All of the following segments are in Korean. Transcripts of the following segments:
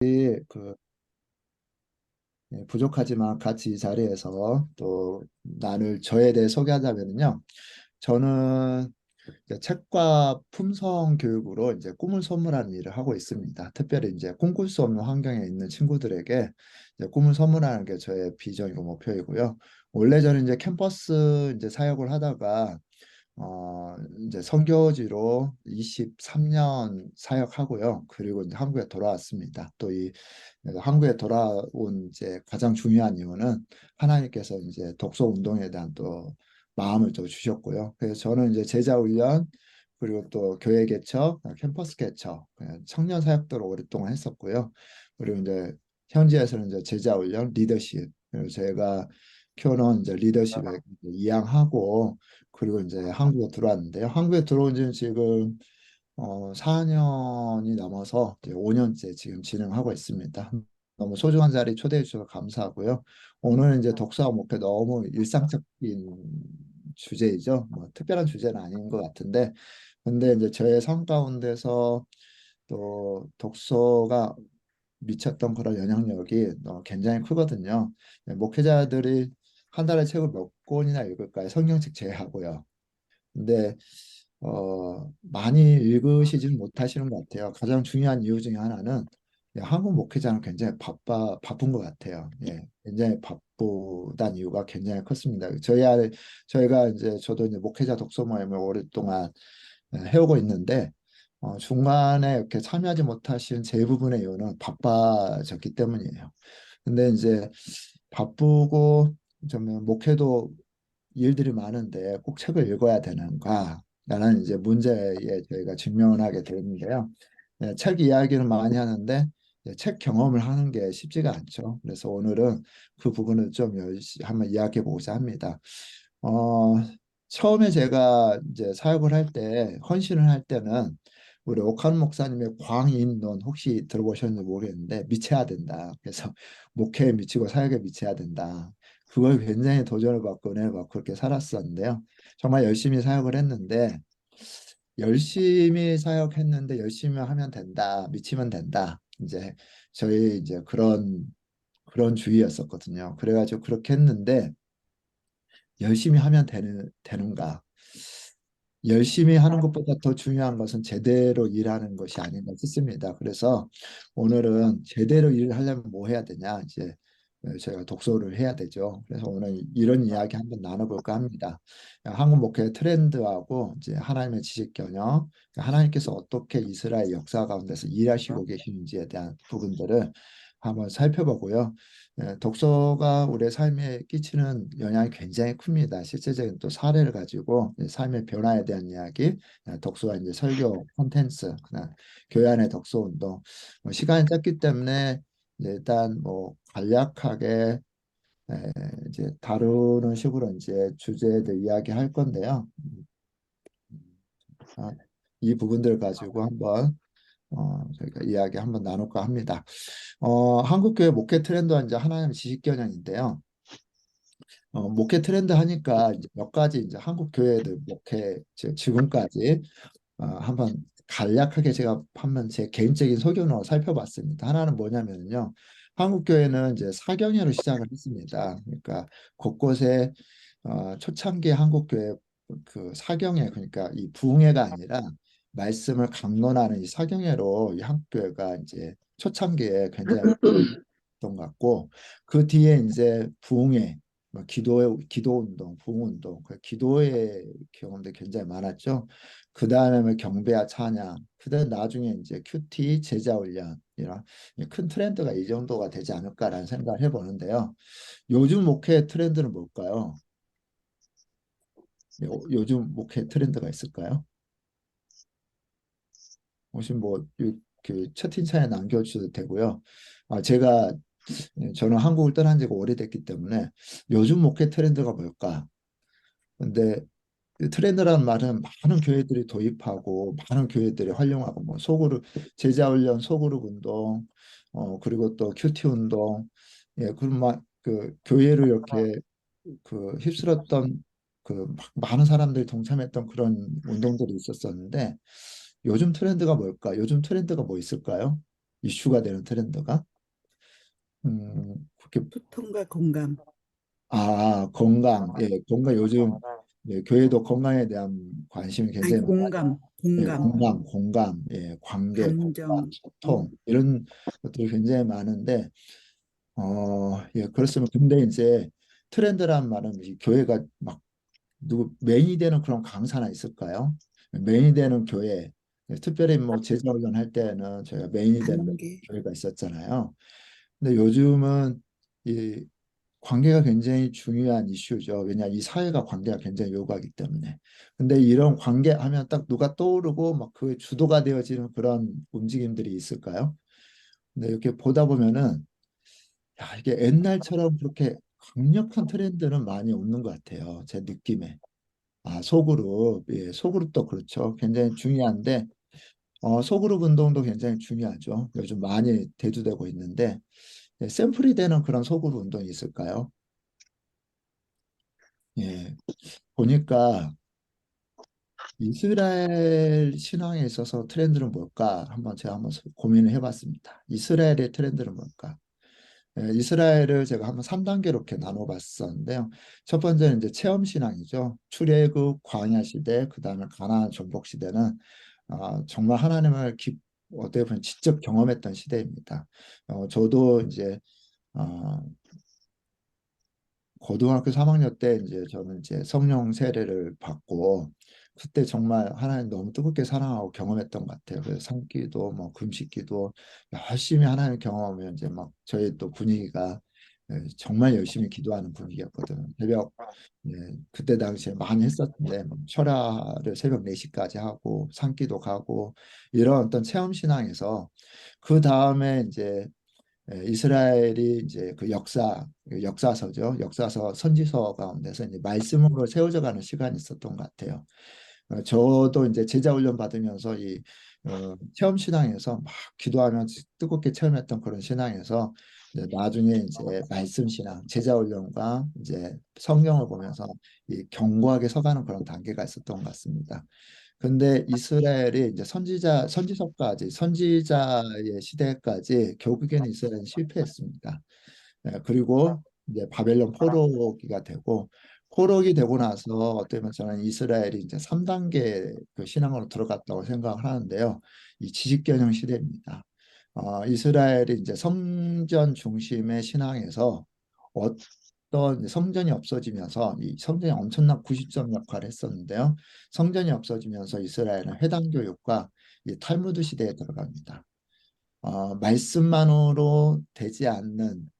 그 부족하지만 같이 이 자리에서 또 나눌 저에 대해 소개하자면요. 저는 이제 책과 품성 교육으로 이제 꿈을 선물하는 일을 하고 있습니다. 특별히 이제 꿈꿀 수 없는 환경에 있는 친구들에게 이제 꿈을 선물하는 게 저의 비전이고 목표이고요. 원래 저는 이제 캠퍼스 이제 사역을 하다가 이제 선교지로 23년 사역하고요. 그리고 이제 한국에 돌아왔습니다. 또 이 한국에 돌아온 이제 가장 중요한 이유는 하나님께서 이제 독서 운동에 대한 또 마음을 또 주셨고요. 그래서 저는 이제 제자 훈련 그리고 또 교회 개척, 캠퍼스 개척, 청년 사역들을 오랫동안 했었고요. 그리고 이제 현지에서는 이제 제자 훈련, 리더십, 그리고 제가 켜놓은 이제 리더십에 이양하고 그리고 이제 한국에 들어왔는데요. 한국에 들어온 지는 지금 4년이 넘어서 이제 5년째 지금 진행하고 있습니다. 너무 소중한 자리 초대해 주셔서 감사하고요. 오늘은 이제 독서와 목표 너무 일상적인 주제이죠. 뭐 특별한 주제는 아닌 것 같은데, 근데 이제 저의 삶 가운데서 또 독서가 미쳤던 그런 영향력이 굉장히 크거든요. 목회자들이 한 달에 책을 몇 권이나 읽을까요? 성경책 제외하고요. 근데 많이 읽으시지는 못하시는 것 같아요. 가장 중요한 이유 중에 하나는 한국 목회자는 굉장히 바쁜 것 같아요. 예, 굉장히 바쁘다는 이유가 굉장히 컸습니다. 저희가 이제 저도 이제 목회자 독서 모임을 오랫동안 해오고 있는데 중간에 이렇게 참여하지 못하신 대부분의 이유는 바빠졌기 때문이에요. 근데 이제 바쁘고 좀 목회도 일들이 많은데 꼭 책을 읽어야 되는가? 라는 이제 문제에 저희가 직면을 하게 되는데요. 책 이야기는 많이 하는데 책 경험을 하는 게 쉽지가 않죠. 그래서 오늘은 그 부분을 좀 한번 이야기해 보고자 합니다. 어, 처음에 제가 이제 사역을 할 때, 헌신을 할 때는 우리 옥한 목사님의 광인론 혹시 들어보셨는지 모르겠는데 미쳐야 된다. 그래서 목회에 미치고 사역에 미쳐야 된다. 그걸 굉장히 도전을 받고 은혜를 받고 그렇게 살았었는데요. 정말 열심히 사역을 했는데 열심히 사역했는데 열심히 하면 된다. 미치면 된다. 이제 저희 이제 그런 주의였었거든요. 그래가지고 그렇게 했는데 열심히 하면 되는가? 열심히 하는 것보다 더 중요한 것은 제대로 일하는 것이 아닌가 싶습니다. 그래서 오늘은 제대로 일을 하려면 뭐 해야 되냐? 이제 저희가 독서를 해야 되죠. 그래서 오늘 이런 이야기 한번 나눠볼까 합니다. 한국 목회 트렌드하고 이제 하나님의 지식 경영, 하나님께서 어떻게 이스라엘 역사 가운데서 일하시고 계시는지에 대한 부분들을 한번 살펴보고요. 독서가 우리의 삶에 끼치는 영향이 굉장히 큽니다. 실제적인 또 사례를 가지고 삶의 변화에 대한 이야기, 독서와 이제 설교 콘텐츠, 그다음 교회 안의 독서 운동. 시간이 짧기 때문에 이제 일단 뭐 간략하게 이제 다루는 식으로 이제 주제들 이야기할 건데요. 아, 이 부분들 가지고 한번 저희가 이야기 한번 나눌까 합니다. 한국교회 목회 트렌드와 이제 하나님 지식 경영인데요. 목회 트렌드 하니까 이제 몇 가지 이제 한국 교회들 목회 지금까지 한번 간략하게 제가 한번 제 개인적인 소견으로 살펴봤습니다. 하나는 뭐냐면요. 한국 교회는 이제 사경회로 시작을 했습니다. 그러니까 곳곳에 초창기 한국 교회 그 사경회 그러니까 이 부흥회가 아니라 말씀을 강론하는 이 사경회로 이 한국 교회가 이제 초창기에 굉장히 것 같고 그 뒤에 이제 부흥회, 뭐 기도 운동, 부흥 운동, 그 기도의 경험도 굉장히 많았죠. 그 다음에 뭐 경배와 찬양, 그다음 나중에 이제 큐티 제자 훈련 이런 큰 트렌드가 이 정도가 되지 않을까라는 생각을 해보는데요. 요즘 목회 트렌드는 뭘까요? 요즘 목회 트렌드가 있을까요? 혹시 뭐그 채팅창에 남겨주셔도 되고요. 제가 저는 한국을 떠난 지가 오래됐기 때문에 요즘 목회 트렌드가 뭘까? 근데 그 트렌드라는 말은 많은 교회들이 도입하고 많은 교회들이 활용하고 뭐 소그룹 제자 훈련 소그룹 운동 그리고 또 큐티 운동 그런 그 교회를 이렇게 그 휩쓸었던 그 많은 사람들이 동참했던 그런 운동들이 있었었는데 요즘 트렌드가 뭘까? 요즘 트렌드가 뭐 있을까요? 이슈가 되는 트렌드가. 그렇게. 소통과 공감. 건강. 예, 건강 요즘, 예, 교회도 건강에 대한 관심이 아니, 굉장히 많아요. 공감, 예, 공감, 공감, 예, 관계, 공감, 감정. 소통 이런 것들이 굉장히 많은데, 예, 그렇습니다. 근데 이제 트렌드란 말은 이 교회가 막 누구 메인이 되는 그런 강사나 있을까요? 메인이 되는 교회, 특별히 뭐 제자훈련 할 때는 저희가 메인이 되는 관계. 교회가 있었잖아요. 근데 요즘은 이 관계가 굉장히 중요한 이슈죠. 왜냐, 이 사회가 관계가 굉장히 요구하기 때문에. 근데 이런 관계 하면 딱 누가 떠오르고 막 그 주도가 되어지는 그런 움직임들이 있을까요? 근데 이렇게 보다 보면은 야, 이게 옛날처럼 그렇게 강력한 트렌드는 많이 없는 것 같아요. 제 느낌에. 소그룹, 예, 소그룹도 그렇죠. 굉장히 중요한데, 소그룹 운동도 굉장히 중요하죠. 요즘 많이 대두되고 있는데, 예, 샘플이 되는 그런 소그룹 운동이 있을까요? 예, 보니까 이스라엘 신앙에 있어서 트렌드는 뭘까? 제가 한번 고민을 해봤습니다. 이스라엘의 트렌드는 뭘까? 예, 이스라엘을 제가 한번 3단계로 이렇게 나눠봤었는데요. 첫 번째는 이제 체험 신앙이죠. 출애굽 광야 시대, 그다음에 가나안 정복 시대는 정말 하나님을 어떻게 보면 직접 경험했던 시대입니다. 저도 이제 어, 고등학교 3학년 때 이제 저는 이제 성령 세례를 받고 그때 정말 하나님 너무 뜨겁게 사랑하고 경험했던 것 같아요. 그래서 산기도 뭐 금식기도 열심히 하나님 경험하면 이제 막 저희 또 분위기가 정말 열심히 기도하는 분위기였거든요. 그때 당시에 많이 했었는데 뭐 철야를 새벽 4시까지 하고 산기도 가고 이런 어떤 체험 신앙에서 그 다음에 이제 이스라엘이 이제 그 역사서죠. 역사서 선지서 가운데서 이제 말씀으로 세워져 가는 시간이 있었던 것 같아요. 저도 이제 제자 훈련 받으면서 이 체험 신앙에서 막 기도하며 뜨겁게 체험했던 그런 신앙에서 이제 나중에 이제 말씀 신앙, 제자 훈련과 이제 성경을 보면서 이 견고하게 서가는 그런 단계가 있었던 것 같습니다. 근데 이스라엘이 이제 선지서까지, 선지자의 시대까지 결국에는 이스라엘은 실패했습니다. 그리고 이제 바벨론 포로기가 되고, 포로기 되고 나서 어떻게 보면 저는 이스라엘이 이제 3단계 그 신앙으로 들어갔다고 생각을 하는데요. 이 지식개혁 시대입니다. 이스라엘이 이제 성전 중심의 신앙에서 어떤 성전이 없어지면서 이 성전이 엄청난 구시점 역할을 했었는데요. 성전이 없어지면서 이스라엘은 회당 교육과 이 탈무드 시대에 들어갑니다. 말씀만으로 되지 않는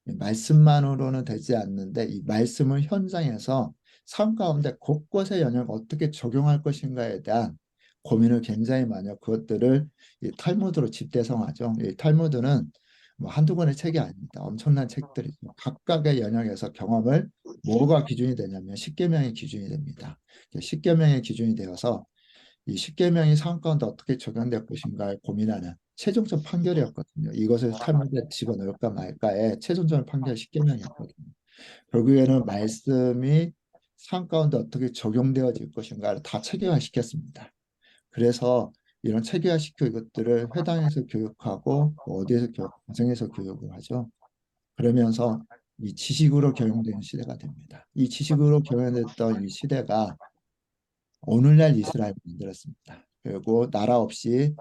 말씀만으로는 되지 않는데 이 말씀을 현장에서 삶 가운데 곳곳의 영역을 어떻게 적용할 것인가에 대한 고민을 굉장히 많이 하고 그것들을 이 탈무드로 집대성하죠. 이 탈무드는 뭐 한두 권의 책이 아닙니다. 엄청난 책들이죠. 각각의 영역에서 경험을 뭐가 기준이 되냐면 십계명이 기준이 됩니다. 십계명이 기준이 되어서 이 십계명이 상황 가운데 어떻게 적용될 것인가를 고민하는 최종적 판결이었거든요. 이것을 탈무드에 집어넣을까 말까의 최종적 판결 십계명이었거든요. 결국에는 말씀이 상황 가운데 어떻게 적용되어질 것인가를 다 체계화시켰습니다. 그래서 이런 체계화시켜 이것들을 회당에서 교육하고 뭐 어디에서 가정에서 교육을 하죠. 그러면서 이 지식으로 경영되는 시대가 됩니다. 이 지식으로 경영됐던 이 시대가 오늘날 이스라엘을 만들었습니다. 그리고 나라 없이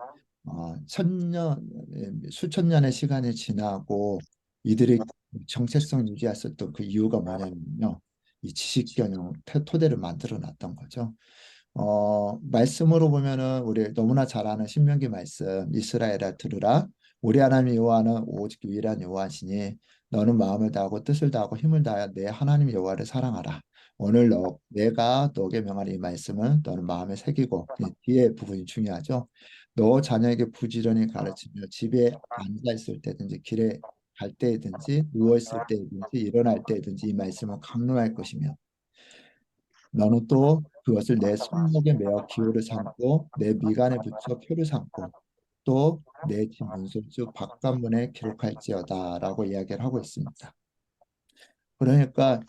수천 년의 시간이 지나고 이들이 정체성 유지했었던 그 이유가 뭐냐면요. 이 지식경영 토대를 만들어 놨던 거죠. 말씀으로 보면은 우리 너무나 잘 아는 신명기 말씀 이스라엘아 들으라 우리 하나님 여호와는 오직 유일한 여호와시니 너는 마음을 다하고 뜻을 다하고 힘을 다하여 내 하나님 여호와를 사랑하라. 오늘 내가 너에게 명하는 이 말씀은 너는 마음에 새기고 이 뒤에 부분이 중요하죠. 너 자녀에게 부지런히 가르치며 집에 앉아 있을 때든지 길에 갈 때든지 누워 있을 때든지 일어날 때든지 이 말씀을 강론할 것이며 너는 또 그것을 내 손목에 매어 기호를 삼고 내 미간에 붙여 표를 삼고 또 내 집 문설 즉 바깥문에 기록할지어다라고 이야기를 하고 있습니다. 그러니까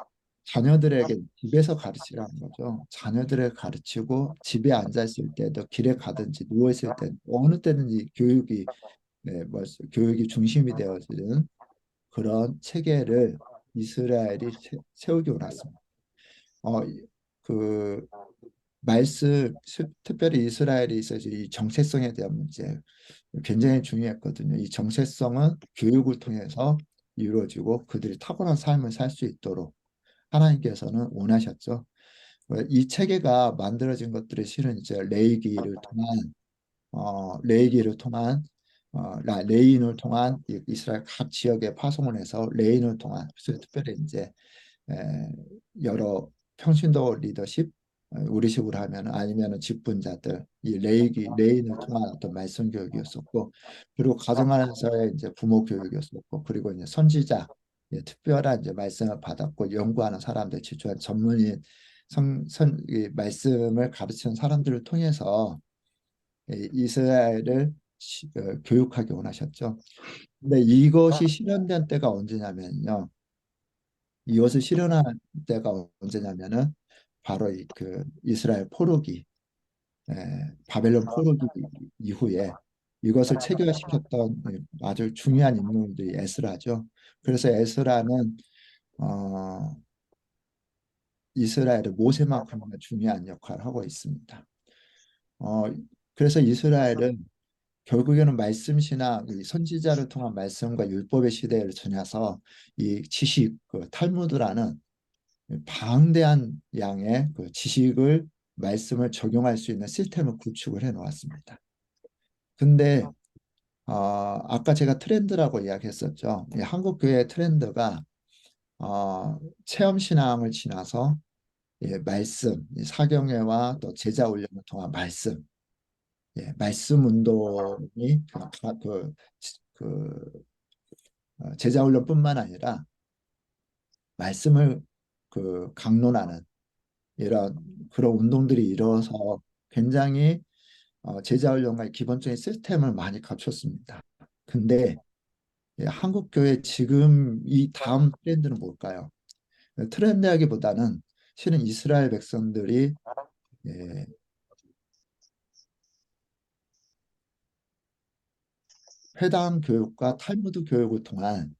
자녀들에게 집에서 가르치라는 거죠. 자녀들을 가르치고 집에 앉아 있을 때도 길에 가든지 누워 있을 때 어느 때든지 교육이 네, 뭐 교육이 중심이 되어지는 그런 체계를 이스라엘이 세우기 원했습니다. 어, 그 특별히 이스라엘이 있어서 이 정체성에 대한 문제 굉장히 중요했거든요. 이 정체성은 교육을 통해서 이루어지고 그들이 탁월한 삶을 살 수 있도록 하나님께서는 원하셨죠. 이 체계가 만들어진 것들이 실은 이제 레이기를 통한 레인을 통한 이스라엘 각 지역에 파송을 해서 레인을 통한 그래서 특별히 이제 에, 여러 평신도 리더십 우리식으로 하면 아니면 직분자들 이 레인을 통한 어떤 말씀 교육이었었고 그리고 가정 안에서의 이제 부모 교육이었었고 그리고 이제 선지자 특별한 이제 말씀을 받았고 연구하는 사람들 지주한 전문인 이 말씀을 가르치는 사람들을 통해서 이스라엘을 교육하기 원하셨죠. 근데 이것이 실현된 때가 언제냐면요. 이것을 실현한 때가 언제냐면은 바로 그 이스라엘 포로기, 바벨론 포로기 이후에 이것을 체결시켰던 아주 중요한 인물들이 에스라죠. 그래서 에스라는 어, 이스라엘의 모세만큼 중요한 역할을 하고 있습니다. 어, 그래서 이스라엘은 결국에는 말씀 신학, 이 선지자를 통한 말씀과 율법의 시대를 지나서 이 지식, 그 탈무드라는 방대한 양의 그 지식을 말씀을 적용할 수 있는 시스템을 구축을 해 놓았습니다. 근데 아까 제가 트렌드라고 이야기했었죠. 이 한국 교회의 트렌드가 체험 신앙을 지나서 말씀, 사경회와 또 제자 훈련을 통한 말씀, 말씀 운동이 그 제자 훈련뿐만 아니라 말씀을 강론하는 이런 그런 운동들이 일어서 굉장히 제자 훈련과의 기본적인 시스템을 많이 갖췄습니다. 근데 한국 교회 지금 이 다음 트렌드는 뭘까요? 트렌드하기보다는 실은 이스라엘 백성들이 예, 회당 교육과 탈무드 교육을 통한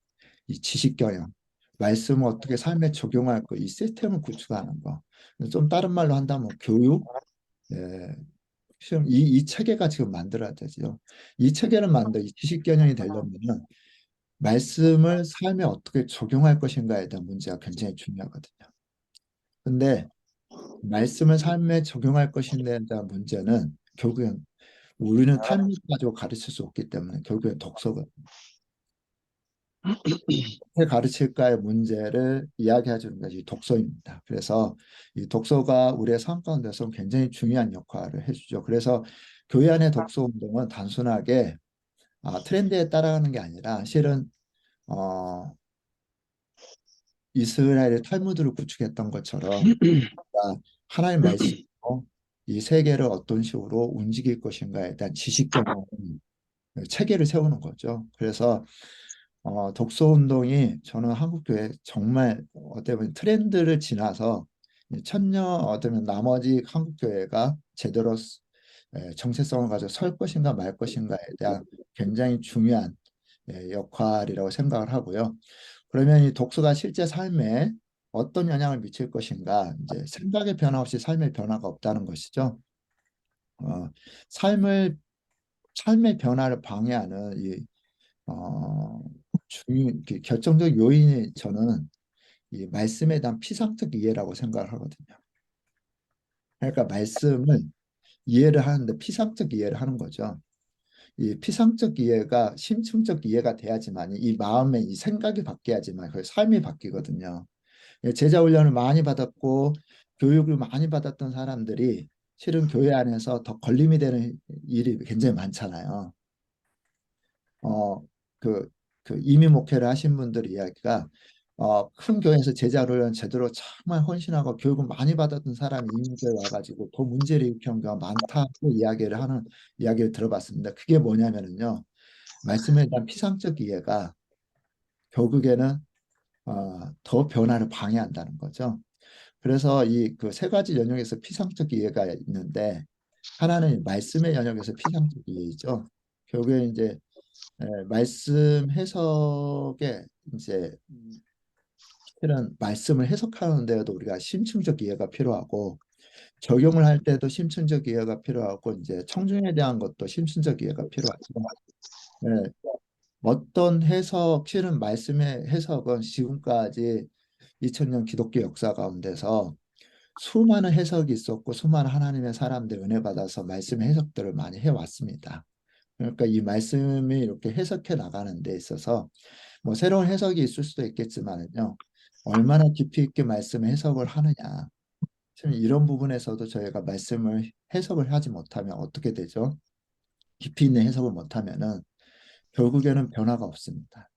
이 지식 경영, 말씀을 어떻게 삶에 적용할 거, 이 시스템을 구축하는 거. 좀 다른 말로 한다면 교육, 예, 지금 이 체계가 지금 만들어야 되죠. 이 체계를 이 지식 경영이 되려면 말씀을 삶에 어떻게 적용할 것인가에 대한 문제가 굉장히 중요하거든요. 근데 말씀을 삶에 적용할 것인에 대한 문제는 결국엔 우리는 탈무드 가지고 가르칠 수 없기 때문에 결국엔 독서거든요. 어떻게 가르칠까의 문제를 이야기해 주는 것이 독서입니다. 그래서 이 독서가 우리의 삶 가운데서 굉장히 중요한 역할을 해주죠. 그래서 교회 안의 독서 운동은 단순하게 트렌드에 따라가는 게 아니라 실은 어, 이스라엘의 탈무드를 구축했던 것처럼 하나님 말씀으로 이 세계를 어떤 식으로 움직일 것인가에 대한 지식 경험 체계를 세우는 거죠. 그래서 독서 운동이 저는 한국 교회 정말 어떻게 보면 트렌드를 지나서 천년 어쩌면 나머지 한국 교회가 제대로 정체성을 가지고 설 것인가 말 것인가에 대한 굉장히 중요한 역할이라고 생각을 하고요. 그러면 이 독서가 실제 삶에 어떤 영향을 미칠 것인가? 이제 생각의 변화 없이 삶의 변화가 없다는 것이죠. 어, 삶을 삶의 변화를 방해하는 어, 결정적 요인이 저는 이 말씀에 대한 피상적 이해라고 생각을 하거든요. 그러니까 말씀을 이해를 하는데 피상적 이해를 하는 거죠. 이 피상적 이해가 심층적 이해가 돼야지만 이 마음의 이 생각이 바뀌어야지만 그 삶이 바뀌거든요. 제자 훈련을 많이 받았고 교육을 많이 받았던 사람들이 실은 교회 안에서 더 걸림이 되는 일이 굉장히 많잖아요. 어, 그, 그 이미 목회를 하신 분들 이야기가 큰 교회에서 제자를 제대로 정말 헌신하고 교육을 많이 받았던 사람이 이민교회 와가지고 더 문제를 일으키는 경우가 많다고 이야기를 들어봤습니다. 그게 뭐냐면은요. 말씀에 대한 피상적 이해가 결국에는 더 변화를 방해한다는 거죠. 그래서 이 그 세 가지 영역에서 피상적 이해가 있는데 하나는 말씀의 영역에서 피상적 이해이죠. 결국에 이제 말씀 해석에 이제 실은 말씀을 해석하는 데에도 우리가 심층적 이해가 필요하고 적용을 할 때도 심층적 이해가 필요하고 이제 청중에 대한 것도 심층적 이해가 필요하죠. 네, 어떤 해석, 실은 말씀의 해석은 지금까지 2000년 기독교 역사 가운데서 수많은 해석이 있었고 수많은 하나님의 사람들 은혜 받아서 말씀 해석들을 많이 해왔습니다. 그러니까 이 말씀이 이렇게 해석해 나가는 데 있어서 뭐 새로운 해석이 있을 수도 있겠지만요. 얼마나 깊이 있게 말씀을 해석을 하느냐. 지금 이런 부분에서도 저희가 말씀을 해석을 하지 못하면 어떻게 되죠? 깊이 있는 해석을 못하면은 결국에는 변화가 없습니다.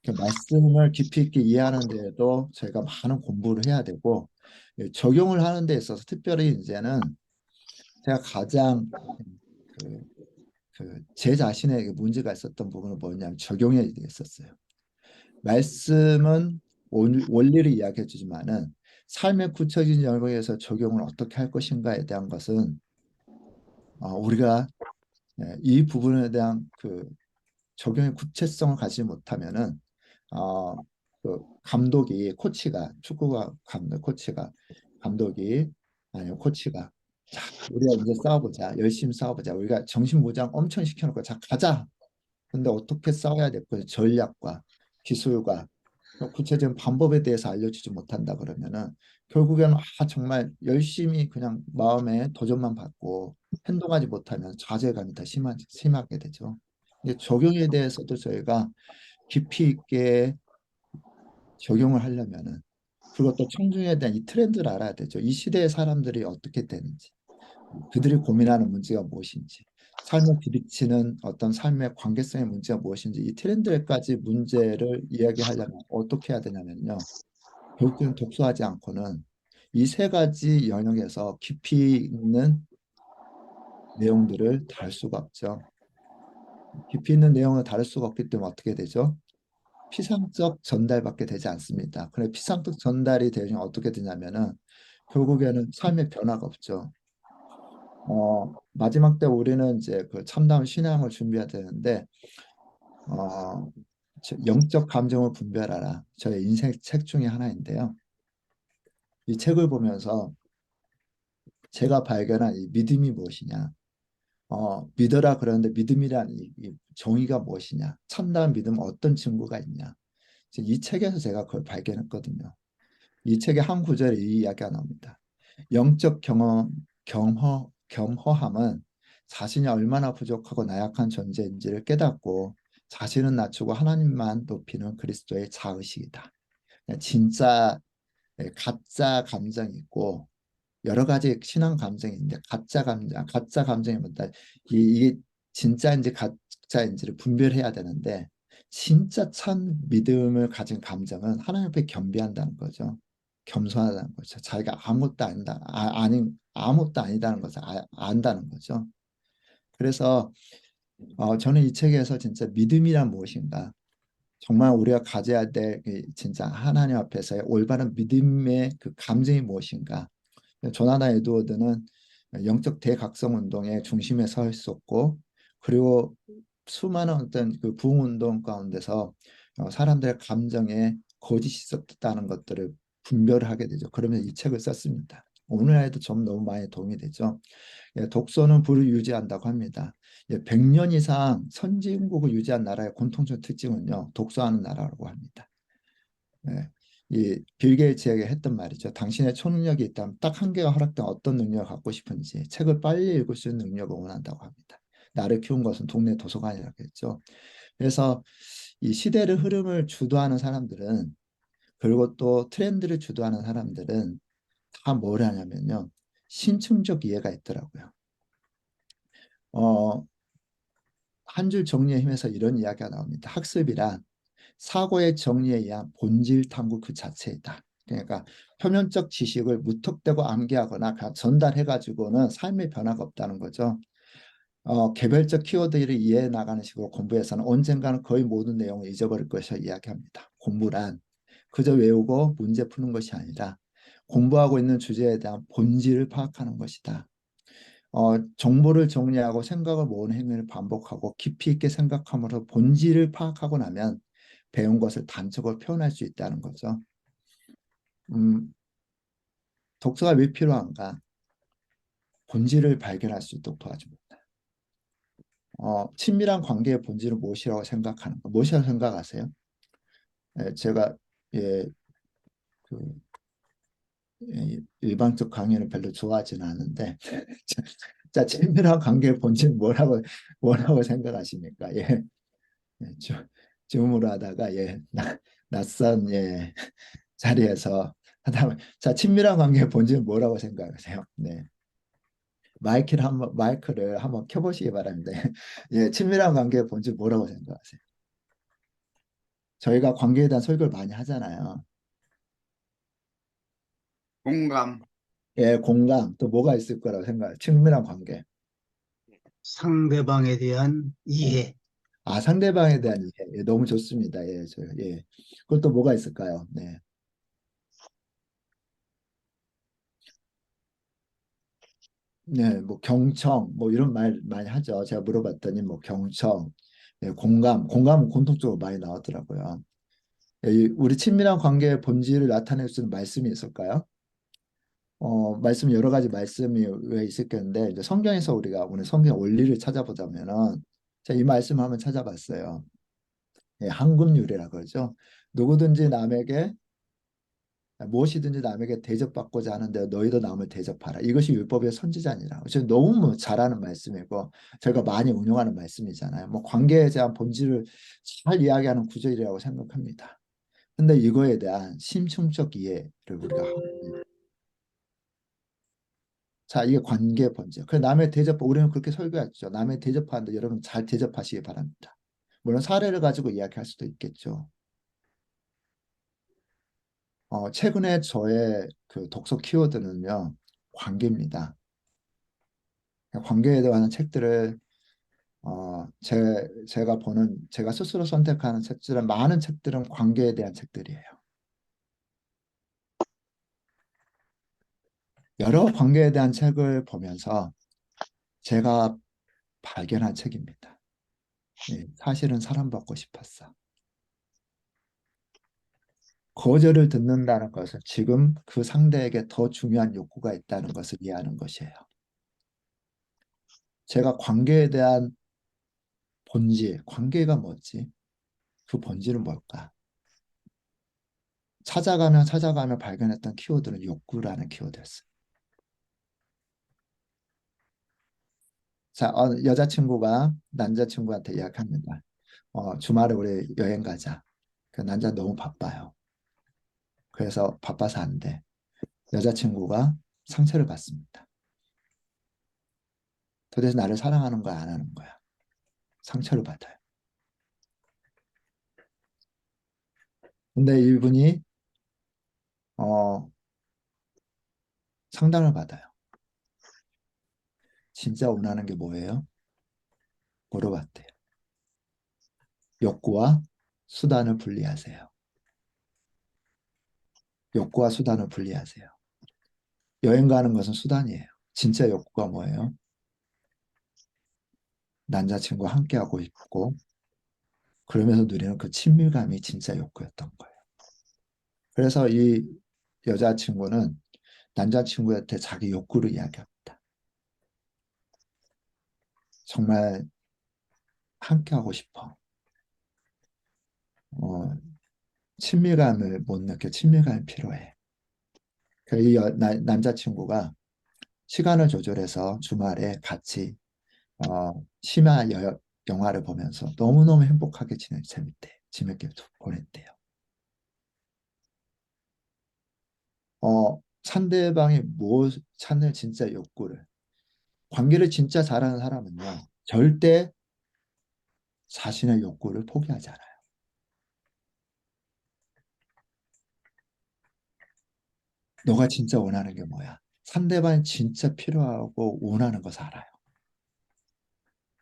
그 말씀을 깊이 있게 이해하는 데에도 저희가 많은 공부를 해야 되고 적용을 하는 데 있어서 특별히 이제는 제가 가장 그, 제 자신에게 문제가 있었던 부분은 뭐냐면 적용에 있었어요. 말씀은 원리를 이야기해 주지만은 삶의 구체적인 영역에서 적용을 어떻게 할 것인가에 대한 것은 우리가 이 부분에 대한 적용의 구체성을 가지지 못하면은 어, 감독이 코치가 축구가 감독 코치가 감독이 아니요 코치가 자 우리가 이제 싸워보자 열심히 싸워보자 우리가 정신무장 엄청 시켜놓고 자 가자 근데 어떻게 싸워야 될 거예요 전략과 기술과 구체적인 방법에 대해서 알려주지 못한다 그러면은 결국에는 정말 열심히 그냥 마음에 도전만 받고 행동하지 못하면 좌절감이 더 심하게 되죠. 이제 적용에 대해서도 저희가 깊이 있게 적용을 하려면은 그것도 청중에 대한 이 트렌드를 알아야 되죠. 이 시대의 사람들이 어떻게 되는지, 그들이 고민하는 문제가 무엇인지, 삶에 부딪히는 어떤 삶의 관계성의 문제가 무엇인지 이 트렌드까지 문제를 이야기하려면 어떻게 해야 되냐면요. 결국은 독서하지 않고는 이 세 가지 영역에서 깊이 있는 내용들을 다룰 수가 없죠. 깊이 있는 내용을 다룰 수가 없기 때문에 어떻게 되죠? 피상적 전달밖에 되지 않습니다. 그래 피상적 전달이 되면 어떻게 되냐면은 결국에는 삶의 변화가 없죠. 마지막 때 우리는 이제 그 참다운 신앙을 준비해야 되는데 어, 영적 감정을 분별하라. 저의 인생 책 중에 하나인데요. 이 책을 보면서 제가 발견한 이 믿음이 무엇이냐? 믿어라 그러는데 믿음이란 이 정의가 무엇이냐? 참다운 믿음은 어떤 증거가 있냐? 이 책에서 제가 그걸 발견했거든요. 이 책의 한 구절에 이 이야기가 나옵니다. 영적 겸허함은 자신이 얼마나 부족하고 나약한 존재인지를 깨닫고 자신은 낮추고 하나님만 높이는 그리스도의 자의식이다. 진짜 가짜 감정이 있고 여러 가지 신앙 감정이 있는데 가짜 감정이 뭐다. 이게 진짜인지 가짜인지를 분별해야 되는데 진짜 참 믿음을 가진 감정은 하나님 앞에 겸비한다는 거죠. 겸손하다는 거죠. 자기가 아무것도 아니다, 아무것도 아니다는 것을 안다는 거죠. 그래서 저는 이 책에서 진짜 믿음이란 무엇인가, 정말 우리가 가져야 될 진짜 하나님 앞에서의 올바른 믿음의 그 감정이 무엇인가, 조나단 에드워드는 영적 대각성 운동의 중심에 서 있었고 그리고 수많은 어떤 그 부흥 운동 가운데서 사람들의 감정에 거짓이 있었다는 것들을 분별하게 되죠. 그러면 이 책을 썼습니다. 오늘날에도 좀 너무 많이 도움이 되죠. 독서는 부를 유지한다고 합니다. 100년 이상 선진국을 유지한 나라의 공통적 특징은요, 독서하는 나라라고 합니다. 예, 이빌 게이츠에게 했던 말이죠. 당신의 초능력이 있다면 딱 한 개가 허락된 어떤 능력을 갖고 싶은지 책을 빨리 읽을 수 있는 능력을 원한다고 합니다. 나를 키운 것은 동네 도서관이라고 했죠. 그래서 이 시대의 흐름을 주도하는 사람들은 그리고 또 트렌드를 주도하는 사람들은 다 뭘 하냐면요. 신층적 이해가 있더라고요. 어, 한 줄 정리의 힘에서 이런 이야기가 나옵니다. 학습이란 사고의 정리에 의한 본질 탐구 그 자체이다. 그러니까 표면적 지식을 무턱대고 암기하거나 전달해가지고는 삶의 변화가 없다는 거죠. 개별적 키워드를 이해해 나가는 식으로 공부해서는 언젠가는 거의 모든 내용을 잊어버릴 것이라 이야기합니다. 공부란 그저 외우고 문제 푸는 것이 아니라 공부하고 있는 주제에 대한 본질을 파악하는 것이다. 정보를 정리하고 생각을 모으는 행위를 반복하고 깊이 있게 생각함으로써 본질을 파악하고 나면 배운 것을 단적으로 표현할 수 있다는 거죠. 음, 독서가 왜 필요한가? 본질을 발견할 수 있도록 도와줍니다. 친밀한 관계의 본질은 무엇이라고 생각하는 거? 무엇이라고 생각하세요? 제가 예, 그 일방적 강의는 별로 좋아하지는 않는데 자, 친밀한 관계의 본질은 뭐라고 생각하십니까? 예, 주, 줌으로 하다가 낯선 자리에서 하다 자, 친밀한 관계의 본질은 뭐라고 생각하세요? 네. 마이크를 한번 켜보시기 바랍니다. 예, 친밀한 관계의 본질 뭐라고 생각하세요? 저희가 관계에 대한 설교를 많이 하잖아요. 공감, 예, 공감 또 뭐가 있을 거라고 생각해요? 친밀한 관계. 상대방에 대한 예. 이해, 상대방에 대한 이해. 예, 너무 좋습니다. 예. 그것도 뭐가 있을까요? 네. 네, 뭐 경청, 뭐 이런 말 많이 하죠. 제가 물어봤더니 뭐 경청, 공감은 공통적으로 많이 나왔더라고요. 우리 친밀한 관계의 본질을 나타낼 수 있는 말씀이 있을까요? 말씀 여러 가지 말씀이 왜 있었겠는데 이제 성경에서 우리가 오늘 성경 원리를 찾아보자면은 제가 이 말씀 한번 찾아봤어요. 예, 한금율이라 그러죠. 누구든지 남에게 무엇이든지 남에게 대접받고자 하는데 너희도 남을 대접하라. 이것이 율법의 선지자니라. 지금 너무 뭐 잘하는 말씀이고 저희가 많이 운용하는 말씀이잖아요. 뭐 관계에 대한 본질을 잘 이야기하는 구절이라고 생각합니다. 근데 이거에 대한 심층적 이해를 우리가 하고 자, 이게 관계 본질. 그 남의 대접, 우리는 그렇게 설교했죠. 남의 대접하는데 여러분 잘 대접하시기 바랍니다. 물론 사례를 가지고 이야기할 수도 있겠죠. 최근에 저의 그 독서 키워드는요, 관계입니다. 관계에 대한 책들을 제가 스스로 선택하는 책들은 많은 책들은 관계에 대한 책들이에요. 여러 관계에 대한 책을 보면서 제가 발견한 책입니다. 예, 사실은 사랑받고 싶었어. 거절을 듣는다는 것은 지금 그 상대에게 더 중요한 욕구가 있다는 것을 이해하는 것이에요. 제가 관계에 대한 본질, 관계가 뭐지? 그 본질은 뭘까? 찾아가며 발견했던 키워드는 욕구라는 키워드였어요. 자, 여자친구가 남자친구한테 이야기합니다. 주말에 우리 여행 가자. 그 남자 너무 바빠요. 그래서 바빠서 안 돼. 여자친구가 상처를 받습니다. 도대체 나를 사랑하는 거야, 안 하는 거야? 상처를 받아요. 근데 이분이 어, 상담을 받아요. 진짜 원하는 게 뭐예요? 물어봤대요. 욕구와 수단을 분리하세요. 욕구와 수단을 분리하세요. 여행 가는 것은 수단이에요. 진짜 욕구가 뭐예요? 남자친구와 함께하고 싶고 그러면서 누리는 그 친밀감이 진짜 욕구였던 거예요. 그래서 이 여자친구는 남자친구한테 자기 욕구를 이야기합니다. 정말 함께하고 싶어. 어, 친밀감을 못 느껴. 친밀감이 필요해. 이 남자친구가 시간을 조절해서 주말에 같이 심야 영화를 보면서 너무너무 행복하게 재밌게 보냈대요. 상대방이 뭐 찾는 진짜 욕구를 관계를 진짜 잘하는 사람은요 절대 자신의 욕구를 포기하지 않아요. 너가 진짜 원하는 게 뭐야? 상대방이 진짜 필요하고 원하는 것을 알아요.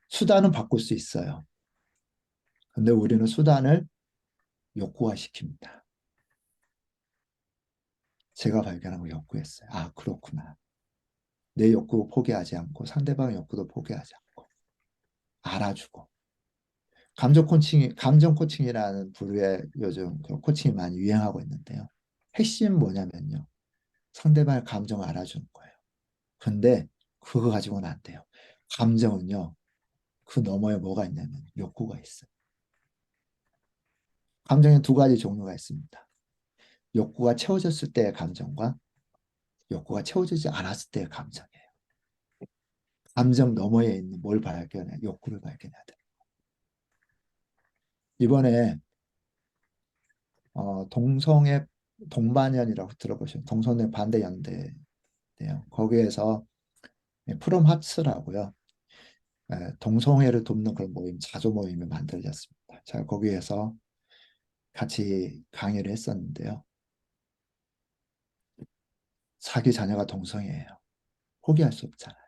수단은 바꿀 수 있어요. 근데 우리는 수단을 욕구화시킵니다. 제가 발견한 거 욕구였어요. 아, 그렇구나. 내 욕구 포기하지 않고 상대방의 욕구도 포기하지 않고 알아주고. 감정 코칭이라는 부류의 요즘 그 코칭이 많이 유행하고 있는데요. 핵심 뭐냐면요. 상대방의 감정을 알아주는 거예요. 근데 그거 가지고는 안 돼요. 감정은요. 그 너머에 뭐가 있냐면 욕구가 있어요. 감정에 두 가지 종류가 있습니다. 욕구가 채워졌을 때의 감정과 욕구가 채워지지 않았을 때의 감정이에요. 감정 너머에 있는 뭘 발견해? 욕구를 발견해야 돼. 이번에 동성애 동반연이라고 들어보시면 동성애 반대 연대인데요. 거기에서 프롬 하츠라고요. 동성애를 돕는 그런 모임, 자조 모임이 만들어졌습니다. 제가 거기에서 같이 강의를 했었는데요. 자기 자녀가 동성애예요. 포기할 수 없잖아요.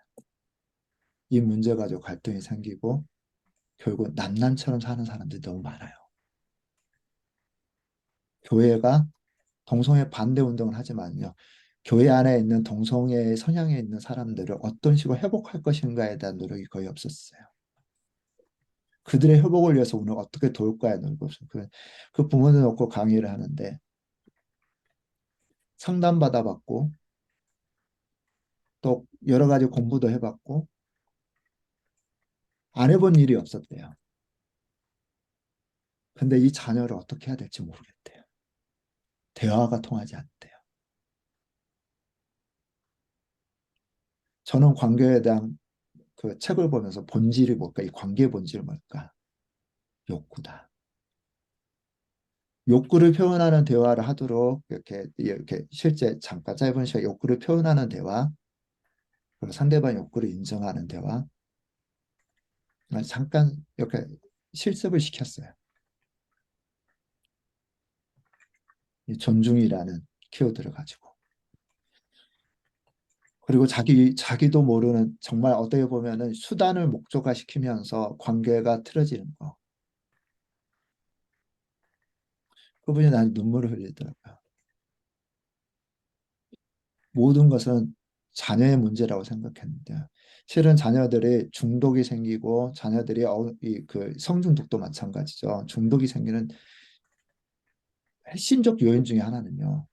이 문제 가지고 갈등이 생기고 결국 남남처럼 사는 사람들이 너무 많아요. 교회가 동성애 반대 운동을 하지만요. 교회 안에 있는 동성애 성향에 있는 사람들을 어떤 식으로 회복할 것인가에 대한 노력이 거의 없었어요. 그들의 회복을 위해서 우리가 어떻게 도울까에 노력이 없어요. 그 부모들 놓고 강의를 하는데 상담 받아봤고 또 여러 가지 공부도 해봤고 안 해본 일이 없었대요. 근데 이 자녀를 어떻게 해야 될지 모르겠대요. 대화가 통하지 않대요. 저는 관계에 대한 그 책을 보면서 본질이 뭘까? 이 관계의 본질이 뭘까? 욕구다. 욕구를 표현하는 대화를 하도록 이렇게 실제 잠깐 짧은 시간 욕구를 표현하는 대화, 그리고 상대방 욕구를 인정하는 대화, 잠깐 이렇게 실습을 시켰어요. 이 존중이라는 키워드를 가지고. 그리고 자기도 모르는 정말 어떻게 보면은 수단을 목적화시키면서 관계가 틀어지는 거. 그분이 난 눈물을 흘리더라고요. 모든 것은 자녀의 문제라고 생각했는데 실은 자녀들이 중독이 생기고 자녀들이 그 성중독도 마찬가지죠. 중독이 생기는 핵심적 요인 중에 하나는요.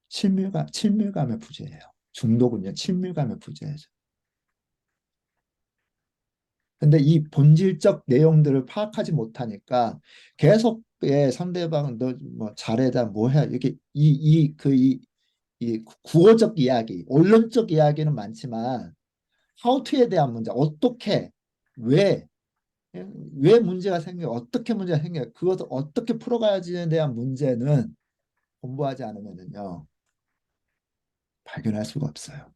친밀감의 부재예요. 중독은요. 친밀감의 부재죠. 근데 이 본질적 내용들을 파악하지 못하니까 계속 상대방 너 뭐 잘해다 뭐 해 이렇게 이 구어적 이야기, 원론적 이야기는 많지만 how to에 대한 문제, 어떻게, 왜, 왜 문제가 생겨, 어떻게 문제가 생겨, 그것을 어떻게 풀어가야지에 대한 문제는 공부하지 않으면요 발견할 수가 없어요.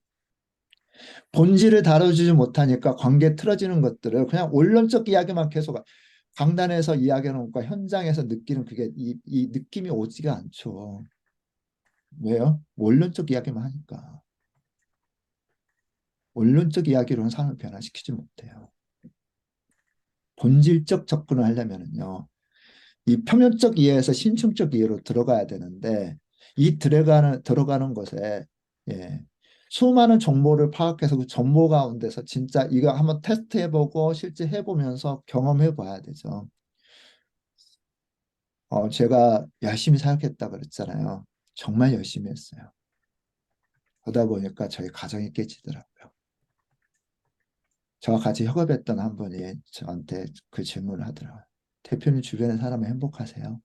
본질을 다뤄주지 못하니까 관계 틀어지는 것들을 그냥 원론적 이야기만 계속 강단에서 이야기하는 것과 현장에서 느끼는 그게 이 느낌이 오지가 않죠. 왜요? 원론적 이야기만 하니까. 원론적 이야기로는 사람을 변화시키지 못해요. 본질적 접근을 하려면요. 이 표면적 이해에서 심층적 이해로 들어가야 되는데 이 들어가는 것에 예, 수많은 정보를 파악해서 그 정보 가운데서 진짜 이거 한번 테스트해보고 실제 해보면서 경험해봐야 되죠. 제가 열심히 사역했다 그랬잖아요. 정말 열심히 했어요. 그러다 보니까 저희 가정이 깨지더라고요. 저와 같이 협업했던 한 분이 저한테 그 질문을 하더라고요. 대표님 주변의 사람은 행복하세요?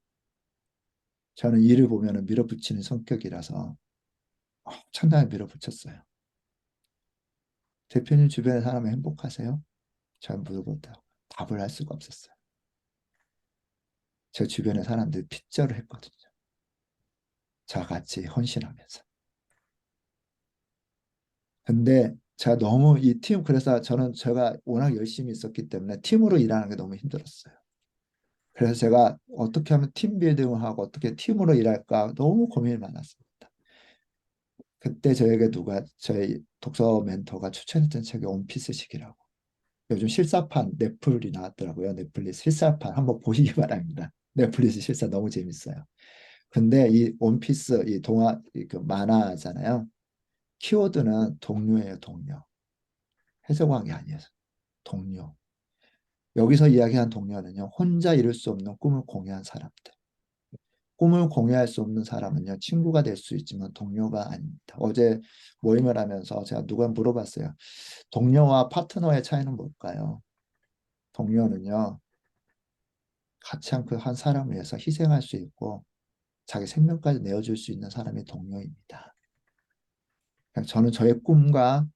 저는 일을 보면 밀어붙이는 성격이라서 상당히 밀어붙였어요. 대표님 주변의 사람은 행복하세요? 잘 물어보다가 답을 할 수가 없었어요. 제 주변의 사람들이 핏절을 했거든요. 저와 같이 헌신하면서. 근데 제가 너무 그래서 저는 제가 워낙 열심히 있었기 때문에 팀으로 일하는 게 너무 힘들었어요. 그래서 제가 어떻게 하면 팀 빌딩을 하고 어떻게 팀으로 일할까 너무 고민이 많았습니다. 그때 저희 독서 멘토가 추천했던 책이 원피스식이라고. 요즘 실사판 넷플이 나왔더라고요. 넷플릭스 실사판 한번 보시기 바랍니다. 넷플릭스 실사 너무 재밌어요. 근데 이 원피스 이 동화 그 만화잖아요. 키워드는 동료예요, 동료. 해석한 게 아니에요. 동료. 여기서 이야기한 동료는요, 혼자 이룰 수 없는 꿈을 공유한 사람들. 꿈을 공유할 수 없는 사람은요, 친구가 될 수 있지만 동료가 아닙니다. 어제 모임을 하면서 제가 누가 물어봤어요. 동료와 파트너의 차이는 뭘까요? 동료는요, 같이 한 사람을 위해서 희생할 수 있고, 자기 생명까지 내어줄 수 있는 사람이 동료입니다. 저는 저의 꿈과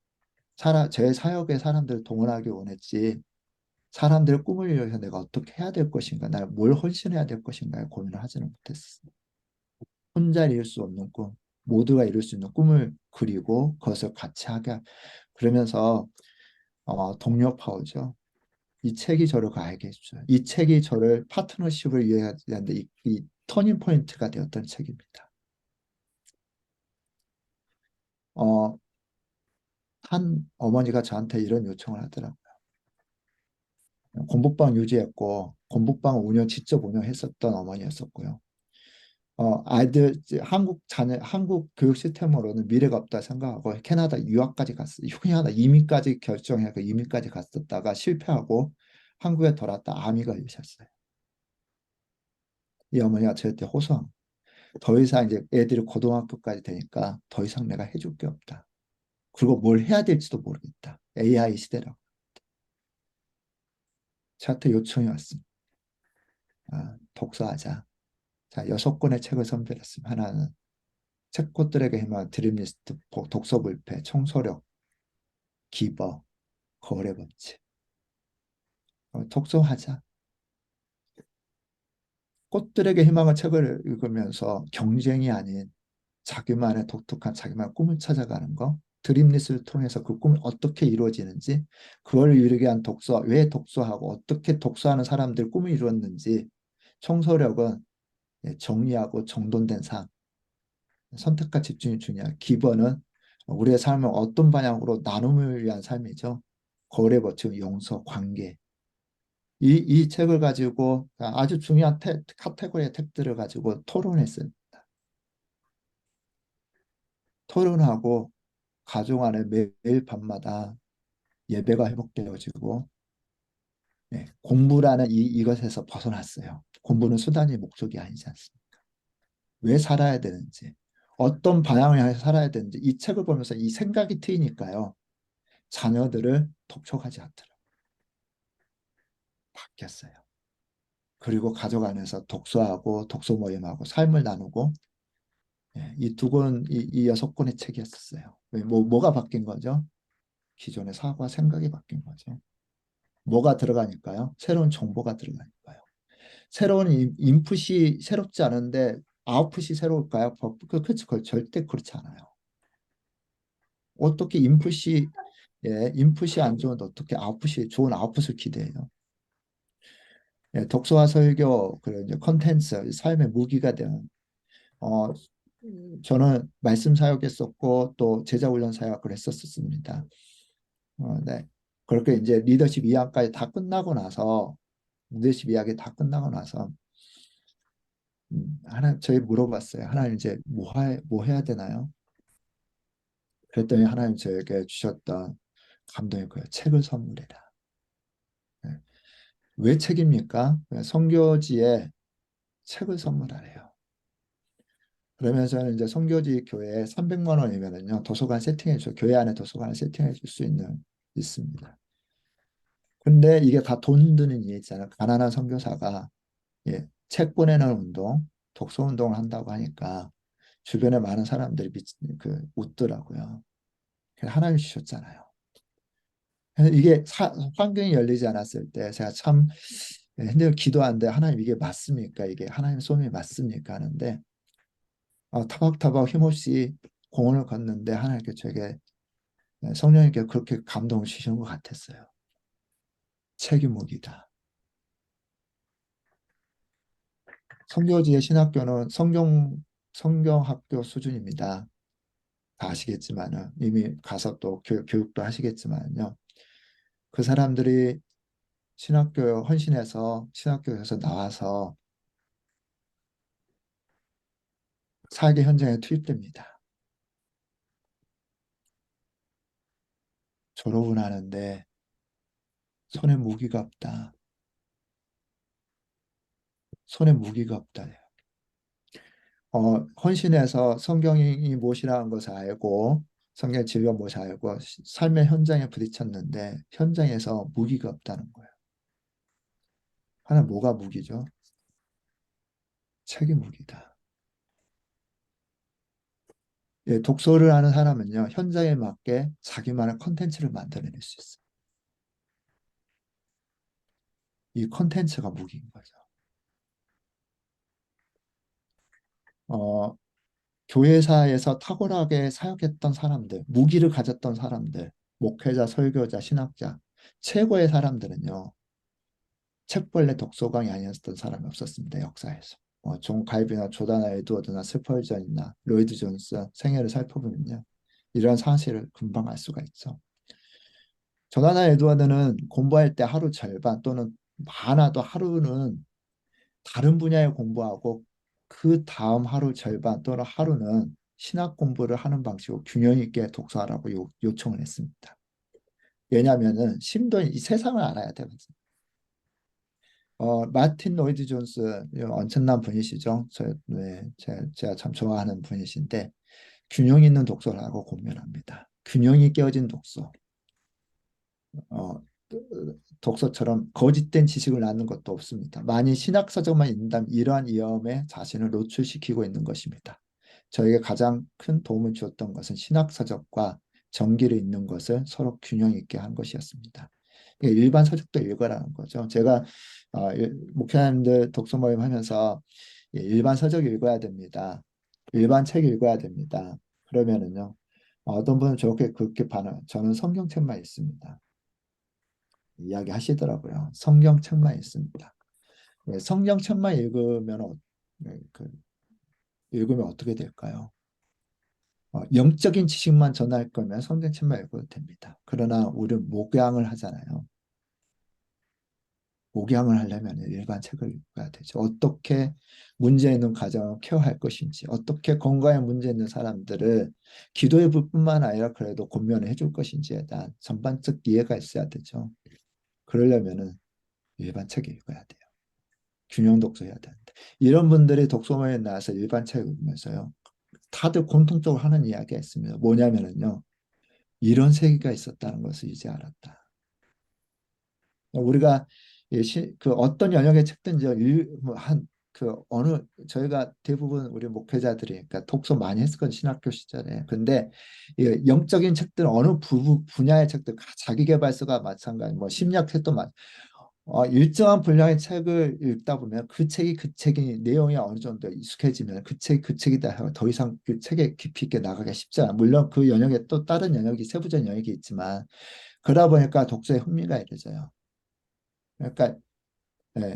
제 사역의 사람들을 동원하기 원했지, 사람들의 꿈을 위해서 내가 어떻게 해야 될 것인가, 날 뭘 헌신해야 될 것인가에 고민을 하지는 못했어요. 혼자 이룰 수 없는 꿈, 모두가 이룰 수 있는 꿈을 그리고 그것을 같이 하게 그러면서 동료 파워죠. 이 책이 저를 가게 해주죠. 이 책이 저를 파트너십을 위하는데 이 터닝 포인트가 되었던 책입니다. 어, 한 어머니가 저한테 이런 요청을 하더라고요. 공부방 유지했고 공부방 운영 직접 운영했었던 어머니였었고요. 아이들 한국 자녀 한국 교육 시스템으로는 미래가 없다 생각하고 캐나다 유학까지 갔어요. 캐나다 이민까지 결정해서 이민까지 갔었다가 실패하고 한국에 돌아왔다 암이 걸리셨어요. 이 어머니가 저한테 호소한 더 이상 이제 애들이 고등학교까지 되니까 더 이상 내가 해줄 게 없다. 그리고 뭘 해야 될지도 모르겠다. AI 시대라고. 저한테 요청이 왔습니다. 독서하자. 자, 6권의 책을 선별했습니다. 하나는 책꽃들에게 희망, 드림리스트, 독서불패, 청소력, 기버, 거울의 법칙. 독서하자. 꽃들에게 희망의 책을 읽으면서 경쟁이 아닌 자기만의 독특한 자기만의 꿈을 찾아가는 거. 드림리스를 통해서 그 꿈이 어떻게 이루어지는지, 그걸 이루기 위한 독서, 왜 독서하고 어떻게 독서하는 사람들 꿈을 이루었는지, 청소력은 정리하고 정돈된 삶, 선택과 집중이 중요한 기본은 우리의 삶을 어떤 방향으로 나눔을 위한 삶이죠. 거울의 법칙, 용서, 관계. 이 책을 가지고 아주 중요한 카테고리의 탭들을 가지고 토론했습니다. 토론하고 가족 안에 매일 밤마다 예배가 회복되어지고 공부라는 이것에서 벗어났어요. 공부는 수단이 목적이 아니지 않습니까? 왜 살아야 되는지, 어떤 방향을 향해서 살아야 되는지 이 책을 보면서 이 생각이 트이니까요. 자녀들을 독촉하지 않더라고요. 바뀌었어요. 그리고 가족 안에서 독서하고 독서 모임하고 삶을 나누고 이 두 권, 이 6권의 책이었어요. 뭐가 바뀐 거죠? 기존의 사고와 생각이 바뀐 거죠. 뭐가 들어가니까요? 새로운 정보가 들어가니까요. 새로운 인풋이 새롭지 않은데 아웃풋이 새로울까요? 그렇지, 절대 그렇지 않아요. 어떻게 인풋이 안 좋은데 어떻게 좋은 아웃풋을 기대해요? 독서와 설교, 그런 이제 컨텐츠, 삶의 무기가 되는, 어, 저는 말씀 사역했었고, 또 제자 훈련 사역을 했었습니다. 네. 그렇게 이제 리더십 2학까지 다 끝나고 나서, 리더십 이야기 다 끝나고 나서, 하나님, 저희 물어봤어요. 하나님 이제 뭐 해야 되나요? 그랬더니 하나님 저에게 주셨던 감동이 그요 책을 선물해라. 네. 왜 책입니까? 선교지에 책을 선물하래요. 그러면서 이제 선교지 교회에 300만 원이면은요 도서관 세팅해 줘 교회 안에 도서관을 세팅해 줄 수 있습니다. 근데 이게 다 돈 드는 일이잖아요. 가난한 선교사가 책 보내는 운동, 독서 운동을 한다고 하니까 주변에 많은 사람들이 웃더라고요. 그래서 하나님 주셨잖아요. 그래서 이게 환경이 열리지 않았을 때 제가 참 근데 기도하는데 하나님 이게 맞습니까? 이게 하나님 솜이 맞습니까? 하는데 타박타박 힘없이 공원을 걷는데 하나님께 저에게 성령님께 그렇게 감동을 주시는 것 같았어요. 책이 무기다. 선교지의 신학교는 성경학교 수준입니다. 다 아시겠지만은 이미 가서 또 교육도 하시겠지만요. 그 사람들이 신학교 헌신해서 신학교에서 나와서 사회 현장에 투입됩니다. 졸업은 하는데 손에 무기가 없다. 손에 무기가 없다. 헌신해서 성경이 무엇이라는 것을 알고 성경의 진리가 무엇을 알고 삶의 현장에 부딪혔는데 현장에서 무기가 없다는 거예요. 하나 뭐가 무기죠? 책이 무기다. 예, 독서를 하는 사람은요, 현장에 맞게 자기만의 컨텐츠를 만들어낼 수 있어요. 이 컨텐츠가 무기인 거죠. 어, 교회사에서 탁월하게 사역했던 사람들, 무기를 가졌던 사람들, 목회자, 설교자, 신학자, 최고의 사람들은요, 책벌레 독서광이 아니었던 사람이 없었습니다. 역사에서. 존 갈비나 조다나 에드워드나 스펄전이나 로이드 존스 생애를 살펴보면요. 이런 사실을 금방 알 수가 있죠. 조다나 에드워드는 공부할 때 하루 절반 또는 많아도 하루는 다른 분야에 공부하고 그 다음 하루 절반 또는 하루는 신학 공부를 하는 방식으로 균형 있게 독서하라고 요청을 했습니다. 왜냐하면은 심도 이 세상을 알아야 되거든요. 마틴 로이드 존스 엄청난 분이시죠. 제가 참 좋아하는 분이신데 균형 있는 독서라고 고면합니다. 균형이 깨어진 독서. 어, 독서처럼 거짓된 지식을 낳는 것도 없습니다. 만일 신학서적만 읽는다면 이러한 위험에 자신을 노출시키고 있는 것입니다. 저에게 가장 큰 도움을 주었던 것은 신학서적과 정기를 읽는 것을 서로 균형 있게 한 것이었습니다. 일반 서적도 읽어라는 거죠. 제가 목회자님들 독서 모임 하면서 일반 서적 읽어야 됩니다. 일반 책 읽어야 됩니다. 그러면은요. 어떤 분은 저렇게 그렇게 반응, 저는 성경책만 읽습니다. 이야기 하시더라고요. 성경책만 읽습니다. 성경책만 읽으면 어떻게 될까요? 영적인 지식만 전할 거면 성경책만 읽어도 됩니다. 그러나 우리는 목양을 하잖아요. 목양을 하려면 일반 책을 읽어야 되죠. 어떻게 문제 있는 가정을 케어할 것인지, 어떻게 건강에 문제 있는 사람들을 기도의 뿐만 아니라 그래도 권면을 해줄 것인지에 대한 전반적 이해가 있어야 되죠. 그러려면은 일반 책을 읽어야 돼요. 균형 독서해야 되는데 이런 분들이 독서모임에 나와서 일반 책을 읽으면서요. 다들 공통적으로 하는 이야기가 있습니다. 뭐냐면은요. 이런 세계가 있었다는 것을 이제 알았다. 우리가 그 어떤 영역의 책든지 그 어느 저희가 대부분 우리 목회자들이니까 독서 많이 했었거든요. 신학교 시절에. 근데 영적인 책들 어느 분야의 책들 자기계발서가 마찬가지 뭐 심리학 책도 일정한 분량의 책을 읽다 보면 그 책이 내용이 어느 정도 익숙해지면 그 책이다 하고 더 이상 그 책에 깊이 있게 나가기가 쉽지 않아. 물론 그 영역에 또 다른 영역이 세부적인 영역이 있지만 그러다 보니까 독서에 흥미가 이르져요. 그러니까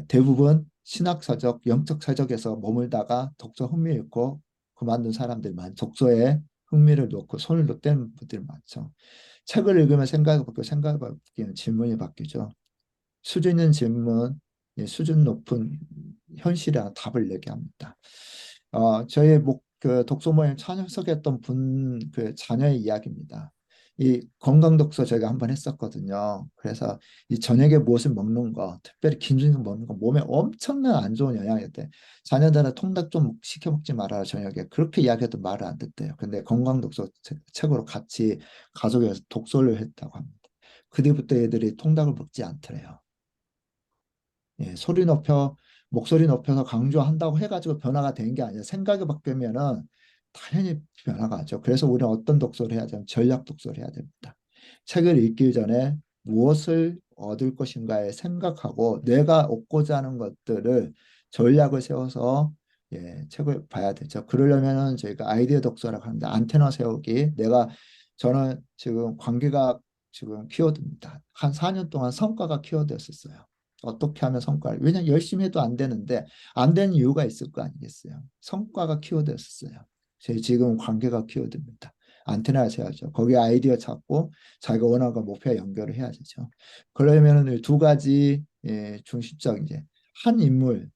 대부분 신학 서적, 영적 서적에서 머물다가 독서 흥미 있고 그만둔 사람들만 독서에 흥미를 놓고 손을 놓는 분들이 많죠. 책을 읽으면 생각이 바뀌고 생각이 바뀌면 질문이 바뀌죠. 수준 있는 질문, 수준 높은 현실에 답을 얘기합니다. 저희 그 독서 모임 참석했던 분 그 자녀의 이야기입니다. 이 건강 독서 저희가 한번 했었거든요. 그래서 이 저녁에 무엇을 먹는 거, 특별히 김치를 먹는 거 몸에 엄청난 안 좋은 영향이었대. 자녀들은 통닭 좀 시켜 먹지 말아라 저녁에 그렇게 이야기해도 말을 안 듣대요. 근데 건강 독서 책으로 같이 가족에서 독서를 했다고 합니다. 그 뒤부터 애들이 통닭을 먹지 않더래요. 예, 목소리 높여서 강조한다고 해가지고 변화가 되는 게 아니라 생각이 바뀌면은 당연히 변화가 하죠. 그래서 우리는 어떤 독서를 해야 되면 전략 독서를 해야 됩니다. 책을 읽기 전에 무엇을 얻을 것인가에 생각하고 내가 얻고자 하는 것들을 전략을 세워서 책을 봐야 되죠. 그러려면은 저희가 아이디어 독서라고 하는데 안테나 세우기. 저는 지금 관계가 지금 키워드입니다. 한 4년 동안 성과가 키워드였었어요. 어떻게 하면 성과를 왜냐면 열심히 해도 안 되는데 안 되는 이유가 있을 거 아니겠어요. 성과가 키워드였었어요. 저희 지금 관계가 키워드입니다. 안테나를 세워야죠. 거기에 아이디어 찾고 자기가 원하는 목표에 연결을 해야 되죠. 그러면은 두 가지 중심적 이제 한 인물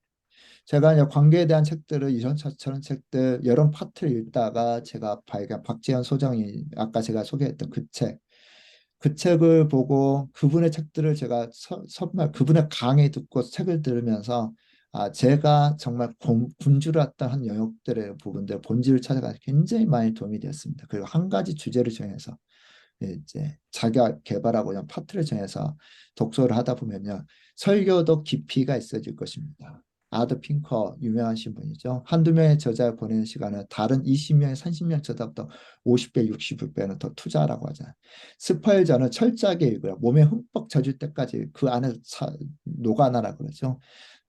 제가 이제 관계에 대한 책들을 이런 저런 책들 여러 파트를 읽다가 제가 발견 박지현 소장이 아까 제가 소개했던 그 책 그 책을 보고 그분의 책들을 제가 정말 그분의 강의 듣고 책을 들으면서 제가 정말 굶주렸던 한 영역들의 부분들 본질을 찾아가 굉장히 많이 도움이 되었습니다. 그리고 한 가지 주제를 정해서 이제 자기가 개발하고 그냥 파트를 정해서 독서를 하다 보면요. 설교도 깊이가 있어질 것입니다. 아드 핑커 유명하신 분이죠. 한두 명의 저자를 보내는 시간은 다른 20명의 30명 저자보다 50배, 60배는 더 투자라고 하잖아요. 스펄전은 철저하게 읽어요. 몸에 흠뻑 젖을 때까지 그 안에 녹아나라 그러죠.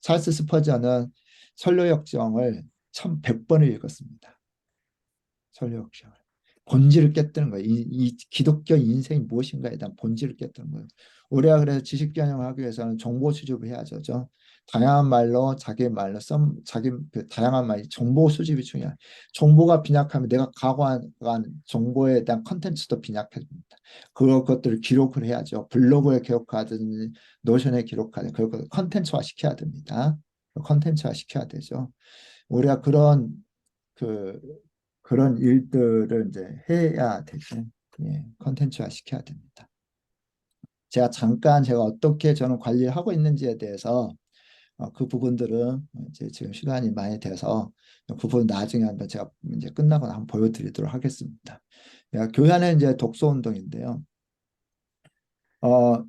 찰스 스펄전은 설로역정을 1100번을 읽었습니다. 설로역정. 본질을 깨뜨는 거예요. 이 기독교 인생이 무엇인가에 대한 본질을 깨뜨는 거예요. 우리가 그래서 지식 경영하기 위해서는 정보 수집을 해야죠. 다양한 말로 자기 말로 자기 그 다양한 말 정보 수집이 중요해요. 정보가 빈약하면 내가 각오한 정보에 대한 컨텐츠도 빈약해집니다. 그것들을 기록을 해야죠. 블로그에 기록하든 노션에 기록하든 그걸 컨텐츠화 시켜야 됩니다. 컨텐츠화 시켜야 되죠. 우리가 그 그런 일들을 이제 해야 되죠. 예, 컨텐츠화 시켜야 됩니다. 제가 어떻게 저는 관리를 하고 있는지에 대해서 그 부분들은 이제 지금 시간이 많이 돼서 그 부분 나중에 한번 제가 이제 끝나고 한번 보여드리도록 하겠습니다. 교회는 이제 독서 운동인데요. 어,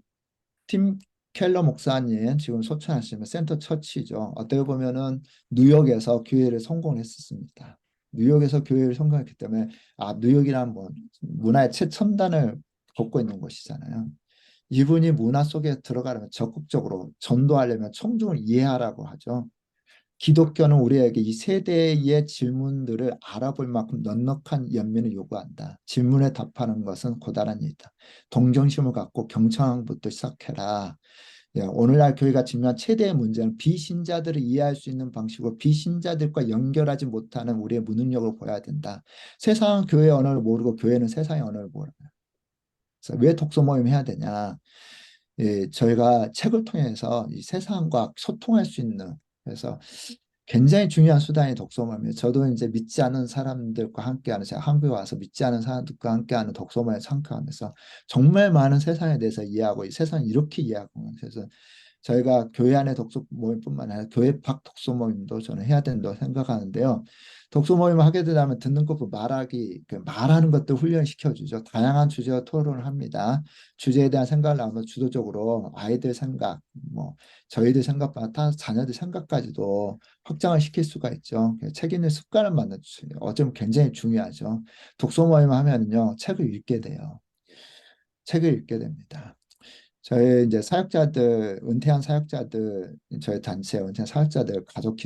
팀 켈러 목사님 지금 소천하시면 센터 처치죠. 어떻게 보면은 뉴욕에서 교회를 성공했었습니다. 뉴욕에서 교회를 성공했기 때문에 뉴욕이란 뭐 문화의 최첨단을 걷고 있는 곳이잖아요. 이분이 문화 속에 들어가려면 적극적으로 전도하려면 청중을 이해하라고 하죠. 기독교는 우리에게 이 세대의 질문들을 알아볼 만큼 넉넉한 연민을 요구한다. 질문에 답하는 것은 고단한 일이다. 동정심을 갖고 경청함부터 시작해라. 예, 오늘날 교회가 직면한 최대의 문제는 비신자들을 이해할 수 있는 방식으로 비신자들과 연결하지 못하는 우리의 무능력을 보여야 된다. 세상은 교회의 언어를 모르고 교회는 세상의 언어를 모르요. 그래서 왜 독서 모임 해야 되냐? 예, 저희가 책을 통해서 이 세상과 소통할 수 있는 그래서 굉장히 중요한 수단이 독서 모임이에요. 저도 이제 믿지 않는 사람들과 함께하는 제가 한국에 와서 믿지 않는 사람들과 함께하는 독서 모임에 참가하면서 정말 많은 세상에 대해서 이해하고 이 세상을 이렇게 이해하고 그래서 저희가 교회 안에 독서 모임뿐만 아니라 교회 밖 독서 모임도 저는 해야 된다고 생각하는데요. 독서 모임을 하게 되면 듣는 것도 말하는 것도 훈련시켜 주죠. 다양한 주제와 토론을 합니다. 주제에 대한 생각을 나누면 주도적으로 아이들 생각, 뭐 저희들 생각보다 자녀들 생각까지도 확장을 시킬 수가 있죠. 책 읽는 습관을 만들어요. 어쩌면 굉장히 중요하죠. 독서 모임 하면요 책을 읽게 돼요. 책을 읽게 됩니다. 저희 이제 사역자들, 은퇴한 사역자들, 저희 단체 은퇴한 사역자들 가족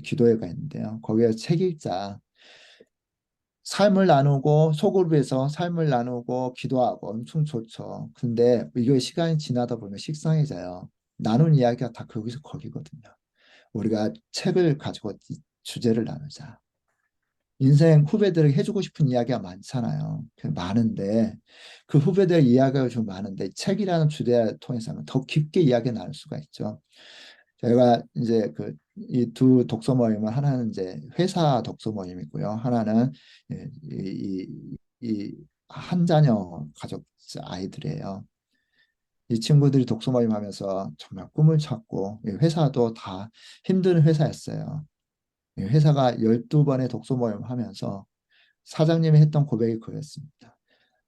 기도회가 있는데요. 거기에 책 읽자. 삶을 나누고 소그룹에서 삶을 나누고 기도하고 엄청 좋죠. 근데 이게 시간이 지나다 보면 식상해져요. 나눈 이야기가 다 거기서 거기거든요. 우리가 책을 가지고 주제를 나누자. 인생 후배들에게 해주고 싶은 이야기가 많잖아요. 많은데 그 후배들 이야기가 좀 많은데 책이라는 주제를 통해서 하면 더 깊게 이야기 나눌 수가 있죠. 저희가 이제 이 두 독서 모임은 하나는 이제 회사 독서 모임이고요. 하나는 이한 자녀 가족 아이들이에요. 이 친구들이 독서 모임 하면서 정말 꿈을 찾고 회사도 다 힘든 회사였어요. 회사가 12번의 독서 모임 하면서 사장님이 했던 고백이 그랬습니다.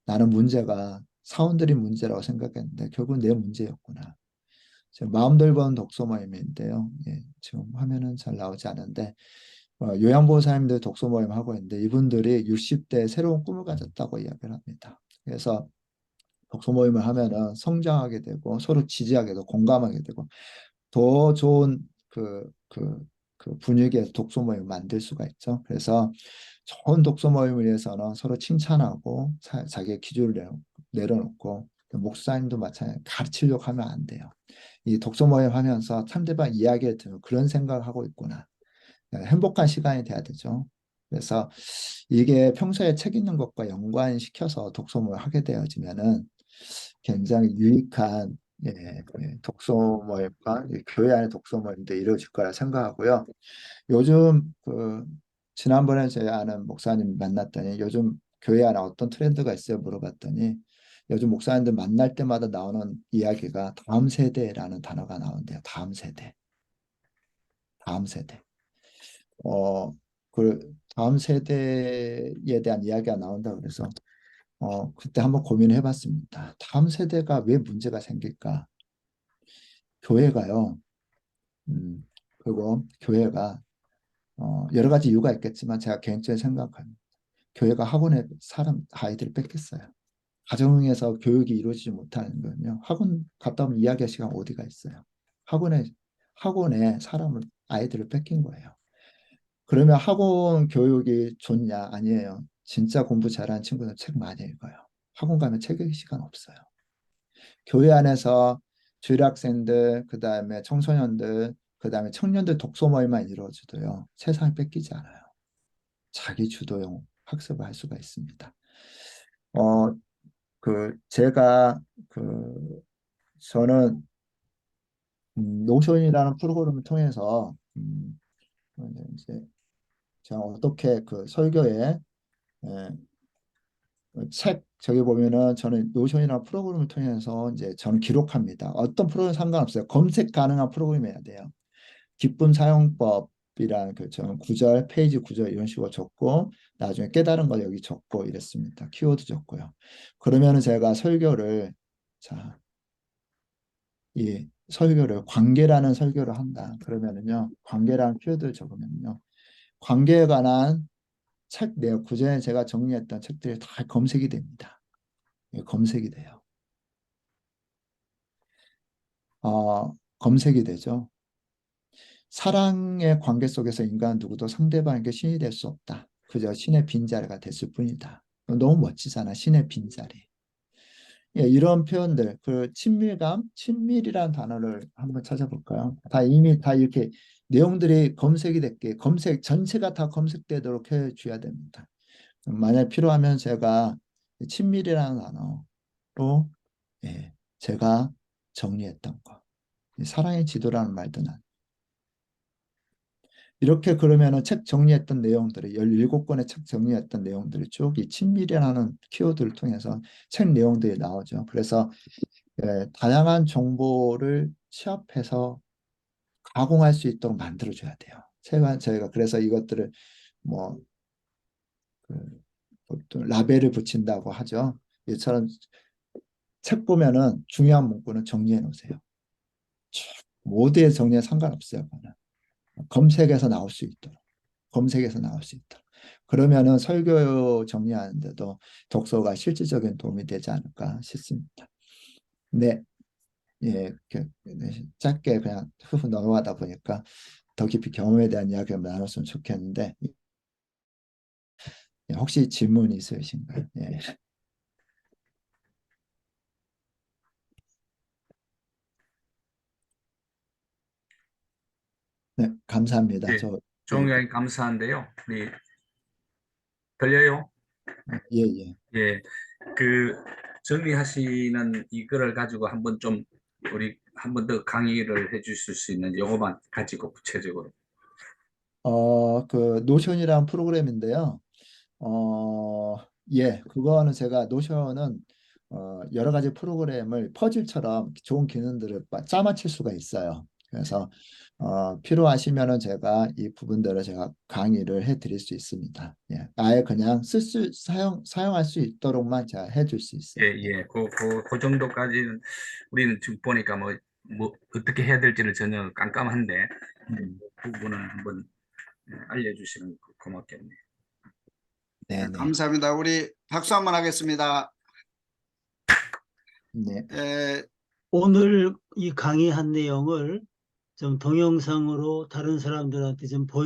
나는 문제가 사원들이 문제라고 생각했는데 결국 내 문제였구나. 지금 마음 돌보는 독서 모임인데요. 예, 지금 화면은 잘 나오지 않은데 요양보호사님들 독서 모임 하고 있는데 이분들이 60대 새로운 꿈을 가졌다고 이야기를 합니다. 그래서 독서 모임을 하면은 성장하게 되고 서로 지지하게 되고 공감하게 되고 더 좋은 그 분위기에서 독서 모임을 만들 수가 있죠. 그래서 좋은 독서 모임을 위해서는 서로 칭찬하고 자기의 기준을 내려놓고 목사님도 마찬가지로 가르치려고 하면 안 돼요. 이 독서 모임 하면서 상대방 이야기를 들으면 그런 생각을 하고 있구나. 행복한 시간이 돼야 되죠. 그래서 이게 평소에 책 읽는 것과 연관시켜서 독서 모임을 하게 되어지면은 굉장히 유익한 독서 모임과 교회 안의 독서 모임도 이루어질 거라 생각하고요. 요즘 지난번에 제 아는 목사님 만났더니 요즘 교회 안에 어떤 트렌드가 있어요 물어봤더니 요즘 목사님들 만날 때마다 나오는 이야기가 다음 세대라는 단어가 나오는데요. 다음 세대, 다음 세대. 어, 그 다음 세대에 대한 이야기가 나온다 그래서 그때 한번 고민해 봤습니다. 다음 세대가 왜 문제가 생길까? 교회가요. 그리고 교회가 여러 가지 이유가 있겠지만 제가 개인적으로 생각합니다. 교회가 학원에 사람 아이들을 뺏겼어요. 가정에서 교육이 이루어지지 못하는 거는요. 학원 갔다 오면 이야기할 시간 어디가 있어요. 학원에 학원에 사람을 아이들을 뺏긴 거예요. 그러면 학원 교육이 좋냐? 아니에요. 진짜 공부 잘하는 친구는 책 많이 읽어요. 학원 가면 책 읽을 시간 없어요. 교회 안에서 주일 학생들, 그다음에 청소년들, 그다음에 청년들 독서 모임만 이루어져도요. 세상을 뺏기지 않아요. 자기 주도형 학습을 할 수가 있습니다. 어, 제가 저는 노션이라는 프로그램을 통해서 이제 제가 어떻게 설교에 예, 책 저기 보면은 저는 노션이라는 프로그램을 통해서 이제 저는 기록합니다. 어떤 프로그램 상관없어요. 검색 가능한 프로그램이어야 돼요. 기쁨 사용법이라는 저는 구절, 페이지 구절 이런 식으로 적고 나중에 깨달은 걸 여기 적고 이랬습니다. 키워드 적고요. 그러면은 제가 설교를 자, 이 설교를 관계라는 설교를 한다. 그러면은요. 관계라는 키워드를 적으면요. 관계에 관한 책 내용 구전에 제가 정리했던 책들이 다 검색이 됩니다. 검색이 돼요. 검색이 되죠. 사랑의 관계 속에서 인간은 누구도 상대방에게 신이 될 수 없다. 그저 신의 빈자리가 됐을 뿐이다. 너무 멋지잖아. 신의 빈자리. 예, 이런 표현들, 친밀감, 친밀이라는 단어를 한번 찾아볼까요? 다 이미 다 이렇게 내용들이 검색이 됐게 검색 전체가 다 검색되도록 해줘야 됩니다. 만약 필요하면 제가 친밀이라는 단어로 제가 정리했던 거, 사랑의 지도라는 말도 난 이렇게 그러면은 책 정리했던 내용들이 17권의 책 정리했던 내용들이 쭉 이 친밀이라는 키워드를 통해서 책 내용들이 나오죠. 그래서 다양한 정보를 취합해서 가공할 수 있도록 만들어줘야 돼요. 저희가 그래서 이것들을 뭐 보통 라벨을 붙인다고 하죠. 이처럼 책 보면은 중요한 문구는 정리해 놓으세요. 모두의 정리에 상관없어요. 그거는. 검색해서 나올 수 있도록. 검색해서 나올 수 있도록. 그러면은 설교 정리하는데도 독서가 실질적인 도움이 되지 않을까 싶습니다. 네, 예, 짧게 그냥 후 넘어가다 보니까 더 깊이 경험에 대한 이야기를 나눴으면 좋겠는데 혹시 질문 있으신가요? 예. 네, 감사합니다. 예, 예, 좋은 이야기 감사한데요. 네, 들려요? 예, 예. 예, 그 정리하시는 이거를 가지고 한번 좀 우리 한 번 더 강의를 해주실 수 있는 요거만 가지고 구체적으로. 노션이라는 프로그램인데요. 예, 그거는 제가 노션은 여러 가지 프로그램을 퍼즐처럼 좋은 기능들을 짜맞출 수가 있어요. 그래서 필요하시면은 제가 이 부분들을 제가 강의를 해드릴 수 있습니다. 예, 아예 그냥 사용할 수 있도록만 제가 해줄 수 예, 있어요. 예. 예, 그 정도까지는 우리는 지금 보니까 뭐 어떻게 해야 될지를 전혀 깜깜한데 음, 그 부분은 한번 알려주시면 고맙겠네요. 네, 네, 감사합니다. 우리 박수 한번 하겠습니다. 네. 에, 오늘 이 강의한 내용을 좀 동영상으로 다른 사람들한테 좀 보여